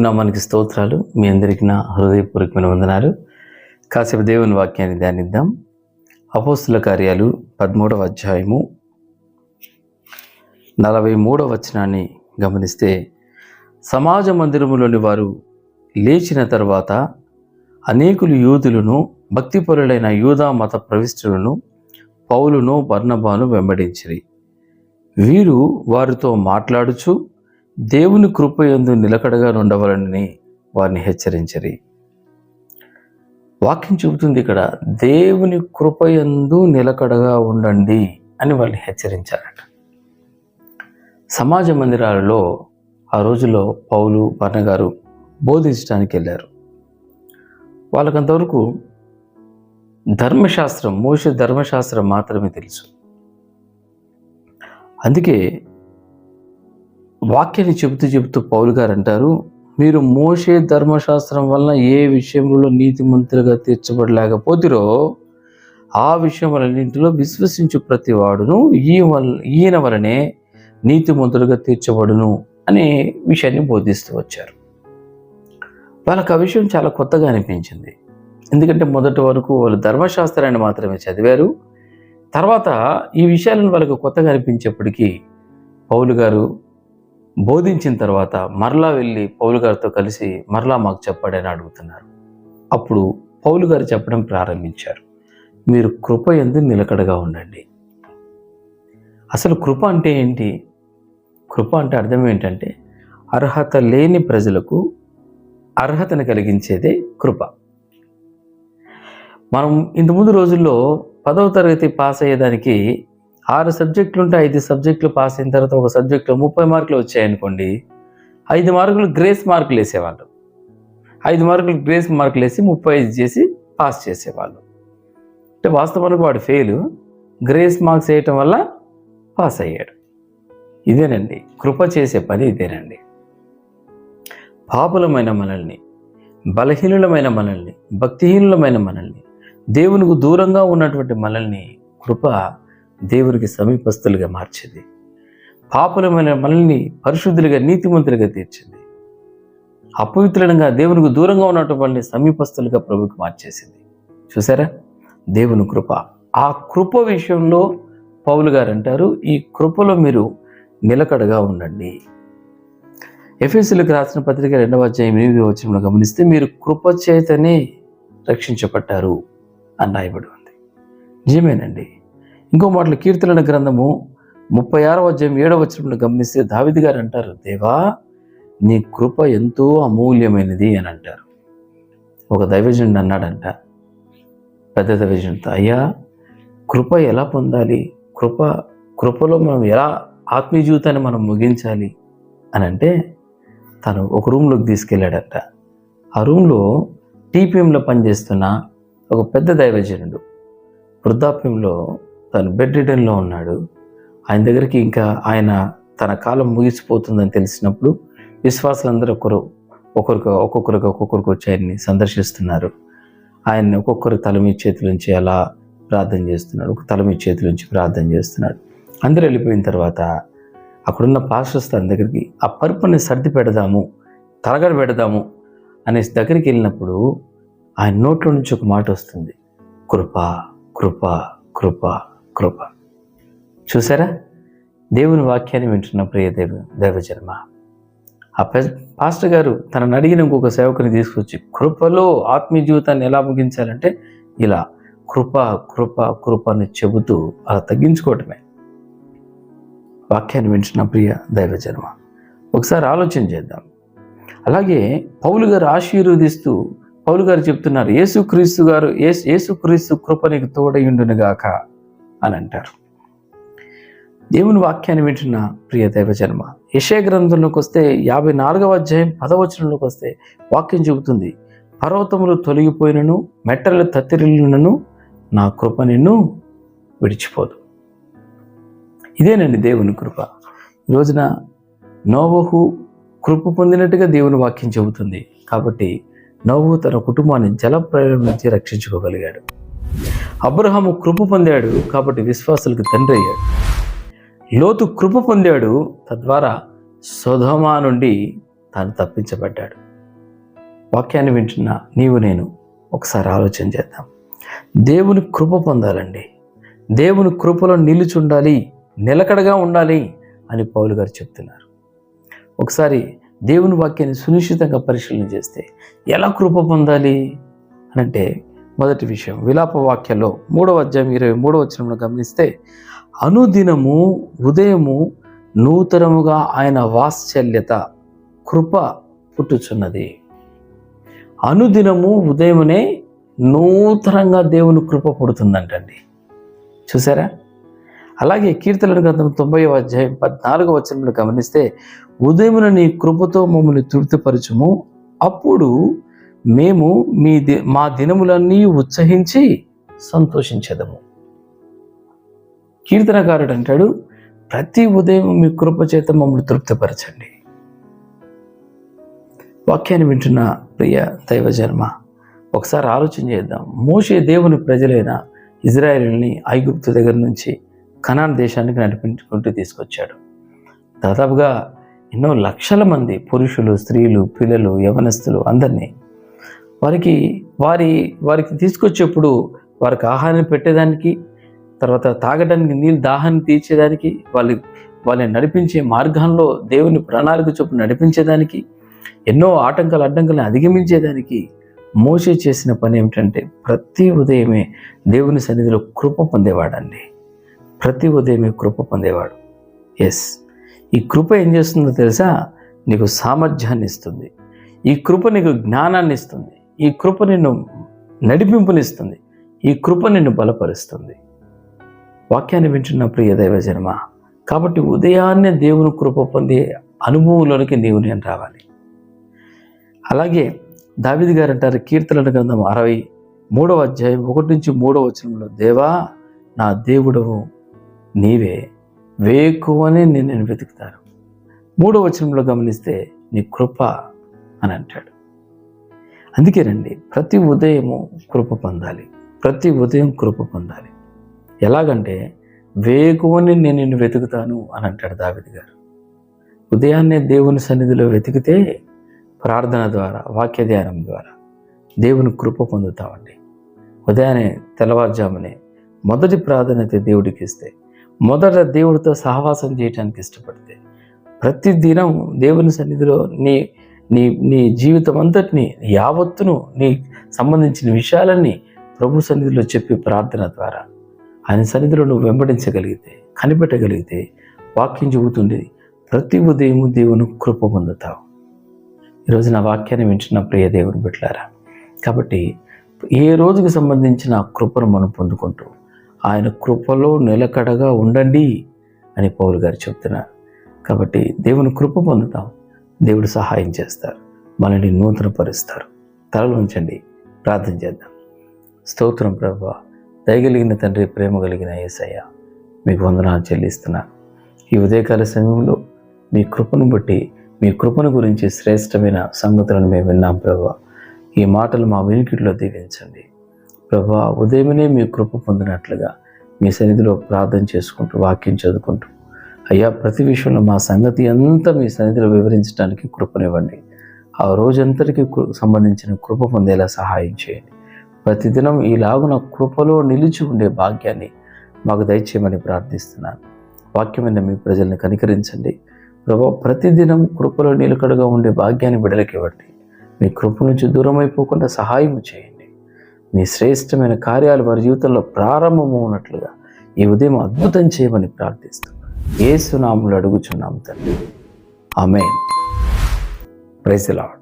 దేవుని నామానికి స్తోత్రాలు. మీ అందరికీ నా హృదయపూర్వకమైన వందనాలు. కాసేపు దేవుని వాక్యాన్ని ధ్యానిద్దాం. అపోస్తుల కార్యాలు 13వ అధ్యాయము 43వ వచనాన్ని గమనిస్తే, సమాజ మందిరములోని వారు లేచిన తర్వాత అనేకులు యూదులను, భక్తిపరులైన యూదా మత ప్రవిష్టులను పౌలును బర్నబాను వెంబడించిరి. వీరు వారితో మాట్లాడుచు దేవుని కృపయందు నిలకడగా ఉండవలనని వారిని హెచ్చరించరి. వాక్యం చెబుతుంది ఇక్కడ, దేవుని కృపయందు నిలకడగా ఉండండి అని వాళ్ళని హెచ్చరించారట. సమాజ మందిరాలలో ఆ రోజుల్లో పౌలు బర్నగారు బోధించడానికి వెళ్ళారు. వాళ్ళకంతవరకు ధర్మశాస్త్రం, మోషే ధర్మశాస్త్రం మాత్రమే తెలుసు. అందుకే వాక్యాన్ని చెబుతూ పౌలు గారు అంటారు, మీరు మోషే ధర్మశాస్త్రం వలన ఏ విషయంలో నీతిమంతులుగా తీర్చబడలేకపోతిరో ఆ విషయములన్నింటిలో విశ్వసించు ప్రతి వాడును ఈయన వలనే నీతిమంతులుగా తీర్చబడును అనే విషయాన్ని బోధిస్తూ వచ్చారు. వాళ్ళకి ఆ విషయం చాలా కొత్తగా అనిపించింది. ఎందుకంటే మొదటి వరకు వాళ్ళు ధర్మశాస్త్రాన్ని మాత్రమే చదివారు. తర్వాత ఈ విషయాలను వాళ్ళకు కొత్తగా అనిపించేప్పటికీ పౌలు గారు బోధించిన తర్వాత మరలా వెళ్ళి పౌలు గారితో కలిసి మరలా మాకు చెప్పాడని అడుగుతున్నారు. అప్పుడు పౌలు గారు చెప్పడం ప్రారంభించారు, మీరు కృప యందు నిలకడగా ఉండండి. అసలు కృప అంటే ఏంటి? కృప అంటే అర్థం ఏంటంటే, అర్హత లేని ప్రజలకు అర్హతను కలిగించేదే కృప. మనం ఇంతకుముందు రోజుల్లో 10వ తరగతి పాస్ అయ్యేదానికి 6 సబ్జెక్టులు ఉంటే 5 సబ్జెక్టులు పాస్ అయిన తర్వాత ఒక సబ్జెక్టులో 30 మార్కులు వచ్చాయనుకోండి, 5 మార్కులు గ్రేస్ మార్కులు వేసేవాళ్ళు. 5 మార్కులు గ్రేస్ మార్కులు వేసి 35 చేసి పాస్ చేసేవాళ్ళు. అంటే వాస్తవానికి వాడు ఫెయిల్, గ్రేస్ మార్క్స్ వేయటం వల్ల పాస్ అయ్యాడు. ఇదేనండి కృప చేసే పని, ఇదేనండి. పాపులమైన మనల్ని, బలహీనులమైన మనల్ని, భక్తిహీనులమైన మనల్ని, దేవునికి దూరంగా ఉన్నటువంటి మనల్ని కృప దేవునికి సమీపస్తులుగా మార్చింది. పాపులమైన మనల్ని పరిశుద్ధులుగా, నీతిమంతులుగా తీర్చింది. అపవిత్రులంగా దేవునికి దూరంగా ఉన్నటువంటి వాళ్ళని సమీపస్తులుగా ప్రభుకి మార్చేసింది. చూసారా దేవుని కృప. ఆ కృప విషయంలో పౌలు గారు అంటారు, ఈ కృపలో మీరు నిలకడగా ఉండండి. ఎఫెసీయులకు రాసిన పత్రిక 2వ అధ్యాయం 8వ వచనంలో గమనిస్తే, మీరు కృప చేతనే రక్షించబడ్డారు అని రాయబడి ఉంది. నిజమేనండి. ఇంకో మాటలు కీర్తనల గ్రంథము 36వ అధ్యాయం 7వ వచనంలో గమనిస్తే దావీదు గారు అంటారు, దేవా నీ కృప ఎంతో అమూల్యమైనది అని అంటారు. ఒక దైవజనుడు అన్నాడంట, పెద్ద దైవజనుడితో, అయ్యా కృప ఎలా పొందాలి, కృపలో మనం ఎలా ఆత్మీయ జీవితాన్ని మనం ముగించాలి అని అంటే, తను ఒక రూమ్లోకి తీసుకెళ్ళాడట. ఆ రూమ్లో టీపీఎంలో పనిచేస్తున్న ఒక పెద్ద దైవజనుడు, వృద్ధాప్యంలో తను బెడ్ రిడన్లో ఉన్నాడు. ఆయన దగ్గరికి ఇంకా ఆయన తన కాలం ముగిసిపోతుందని తెలిసినప్పుడు విశ్వాసులందరూ ఒక్కొక్కరికి వచ్చి ఆయన్ని సందర్శిస్తున్నారు. ఆయన్ని ఒక్కొక్కరు తల మీ చేతులుంచి అలా ప్రార్థన చేస్తున్నాడు, ఒక తల మీ చేతులుంచి ప్రార్థన చేస్తున్నాడు. అందరూ వెళ్ళిపోయిన తర్వాత అక్కడున్న పాస్టర్స్ తన దగ్గరికి ఆ పరుపుని సర్ది పెడదాము, తరగడ పెడదాము అనేసి దగ్గరికి వెళ్ళినప్పుడు ఆయన నోట్లో నుంచి ఒక మాట వస్తుంది, కృప కృప కృప కృప. చూసారా దేవుని వాక్యాన్ని వింటున్న ప్రియ దైవజన్మ. ఆ పాస్టర్ గారు తనను అడిగిన ఇంకొక సేవకుని తీసుకొచ్చి కృపలో ఆత్మీయ జీవితాన్ని ఎలా ముగించాలంటే ఇలా కృప కృప కృప అని చెబుతూ అలా తగ్గించుకోవటమే. వాక్యాన్ని వింటున్న ప్రియ దైవజన్మ, ఒకసారి ఆలోచన చేద్దాం. అలాగే పౌలు గారు ఆశీర్వదిస్తూ పౌలు గారు చెప్తున్నారు, యేసుక్రీస్తు కృప నీకు తోడయుండునుగాక అని అంటారు. దేవుని వాక్యాన్ని వింటున్న ప్రియ దైవజన్మ, యెషయా గ్రంథంలోకి వస్తే 54వ అధ్యాయం 10వ వచనంలోకి వస్తే వాక్యం చెబుతుంది, పర్వతములు తొలగిపోయినను మెట్టలు తత్తిరిల్లునను నా కృప నిన్ను విడిచిపోదు. ఇదేనండి దేవుని కృప. ఈ రోజున నోవహు కృప పొందినట్టుగా దేవుని వాక్యం చెబుతుంది. కాబట్టి నోవహు తన కుటుంబాన్ని జలప్రళయం నుంచి రక్షించుకోగలిగాడు. అబ్రహాము కృప పొందాడు కాబట్టి విశ్వాసులకు తండ్రి అయ్యాడు. లోతు కృప పొందాడు, తద్వారా సొదొమ నుండి తాను తప్పించబడ్డాడు. వాక్యాన్ని వింటున్న నీవు నేను ఒకసారి ఆలోచన చేద్దాం. దేవుని కృప పొందాలండి, దేవుని కృపలో నిలుచుండాలి, నిలకడగా ఉండాలి అని పౌలు గారు చెప్తున్నారు. ఒకసారి దేవుని వాక్యాన్ని సునిశ్చితంగా పరిశీలన చేస్తే ఎలా కృప పొందాలి అని అంటే, మొదటి విషయం విలాప వాక్యంలో 3వ అధ్యాయం 23వ వచనంలో గమనిస్తే, అనుదినము ఉదయము నూతనముగా ఆయన వాత్సల్యత కృప పుట్టుచున్నది. అనుదినము ఉదయమునే నూతనంగా దేవుని కృప పుడుతుందంటండి. చూసారా? అలాగే కీర్తనల గ్రంథం 90వ అధ్యాయం 14వ వచనంలో గమనిస్తే, ఉదయమున నీ కృపతో మమ్మల్ని తృప్తిపరచుము, అప్పుడు మేము మా దినములన్నీ ఉత్సహించి సంతోషించెదము. కీర్తనకారుడు అంటాడు, ప్రతి ఉదయం మీ కృప చేత మమ్మల్ని తృప్తిపరచండి. వాక్యాన్ని వింటున్న ప్రియ దైవజన్మ, ఒకసారి ఆలోచన చేద్దాం. మోషే దేవుని ప్రజలైన ఇజ్రాయేలుని ఐగుప్తు దగ్గర నుంచి కనాన్ దేశానికి నడిపించుకుంటూ తీసుకొచ్చాడు. దాదాపుగా ఎన్నో లక్షల మంది పురుషులు, స్త్రీలు, పిల్లలు, యవనస్తులు అందరినీ వారికి తీసుకొచ్చేప్పుడు వారికి ఆహారం పెట్టేదానికి, తర్వాత తాగడానికి నీళ్ళు, దాహాన్ని తీర్చేదానికి, వాళ్ళని నడిపించే మార్గంలో దేవుని ప్రణాళిక చొప్పున నడిపించేదానికి, ఎన్నో ఆటంకాలు అడ్డంకులను అధిగమించేదానికి మోషే చేసిన పని ఏమిటంటే, ప్రతి ఉదయమే దేవుని సన్నిధిలో కృప పొందేవాడండి. ప్రతి ఉదయమే కృప పొందేవాడు. ఎస్, ఈ కృప ఏం చేస్తుందో తెలుసా? నీకు సామర్థ్యాన్ని ఇస్తుంది, ఈ కృప నీకు జ్ఞానాన్ని ఇస్తుంది, ఈ కృప నిన్ను నడిపింపునిస్తుంది, ఈ కృప నిన్ను బలపరుస్తుంది. వాక్యాన్ని వింటున్న ప్రియ దైవజనమ, కాబట్టి ఉదయాన్నే దేవుని కృప పొందే అనుభవంలోనికి నీవు నేను రావాలి. అలాగే దావీదు గారు అంటారు, కీర్తనల గ్రంథం 63వ అధ్యాయం 1-3వ వచనంలో, దేవా నా దేవుడవు నీవే, వేకువనే నేను వెతుకుతాను. 3వ వచనంలో గమనిస్తే నీ కృప అని అంటాడు. అందుకేనండి ప్రతి ఉదయము కృప పొందాలి, ప్రతి ఉదయం కృప పొందాలి. ఎలాగంటే, వేకువని నేను నిన్ను వెతుకుతాను అని అంటాడు దావీదు గారు. ఉదయాన్నే దేవుని సన్నిధిలో వెతికితే ప్రార్థన ద్వారా, వాక్య ధ్యానం ద్వారా దేవుని కృప పొందుతామండి. ఉదయాన్నే తెల్లవారుజామునే మొదటి ప్రాధాన్యత దేవుడికి ఇస్తే, మొదట దేవుడితో సహవాసం చేయడానికి ఇష్టపడితే, ప్రతిదినం దేవుని సన్నిధిలో నీ జీవితం అంతటిని, యావత్తును, నీ సంబంధించిన విషయాలన్నీ ప్రభు సన్నిధిలో చెప్పి ప్రార్థన ద్వారా ఆయన సన్నిధిలో నువ్వు వెంబడించగలిగితే, కనిపెట్టగలిగితే, వాక్యం చెబుతుంది, ప్రతి ఉదయము దేవుని కృప పొందుతావు. ఈరోజు నా వాక్యాన్ని వింటున్న ప్రియ దేవుని బిడ్డలారా, కాబట్టి ఏ రోజుకి సంబంధించిన కృపను మనం పొందుకుంటూ ఆయన కృపలో నిలకడగా ఉండండి అని పౌలు గారు చెప్తున్నారు. కాబట్టి దేవుని కృప పొందుతాం, దేవుడు సహాయం చేస్తారు, మనల్ని నూతనపరుస్తారు. తలలు ఉంచండి, ప్రార్థన చేద్దాం. స్తోత్రం ప్రభువా, దయగలిగిన తండ్రి, ప్రేమ కలిగిన యేసయ్య, మీకు వందనాలు చెల్లిస్తున్నాను. ఈ ఉదయకాల సమయంలో మీ కృపను బట్టి, మీ కృపను గురించి శ్రేష్టమైన సంగతులను మేము విన్నాం ప్రభువా. ఈ మాటలు మా వినికిడిలో దీవించండి ప్రభువా. ఉదయమే మీ కృప పొందినట్లుగా మీ సన్నిధిలో ప్రార్థన చేసుకుంటూ, వాక్యం చదువుకుంటూ, అయ్యా ప్రతి విషయంలో మా సంగతి అంతా మీ సన్నిధిలో వివరించడానికి కృపనివ్వండి. ఆ రోజంతటికి సంబంధించిన కృప పొందేలా సహాయం చేయండి. ప్రతిదినం ఈలాగున కృపలో నిలిచి ఉండే భాగ్యాన్ని మాకు దయచేయమని ప్రార్థిస్తున్నాను. వాక్యమైన మీ ప్రజల్ని కనికరించండి ప్రభువా. ప్రతిదినం కృపలో నిలకడగా ఉండే భాగ్యాన్ని బిడ్డలకు ఇవ్వండి. మీ కృప నుంచి దూరం అయిపోకుండా సహాయం చేయండి. మీ శ్రేష్టమైన కార్యాలు వారి జీవితంలో ప్రారంభము ఉన్నట్లుగా ఈ ఉదయం అద్భుతం చేయమని ప్రార్థిస్తూ యేసు నామములో అడుగుచున్నాము తండ్రి, ఆమేన్. Praise the lord.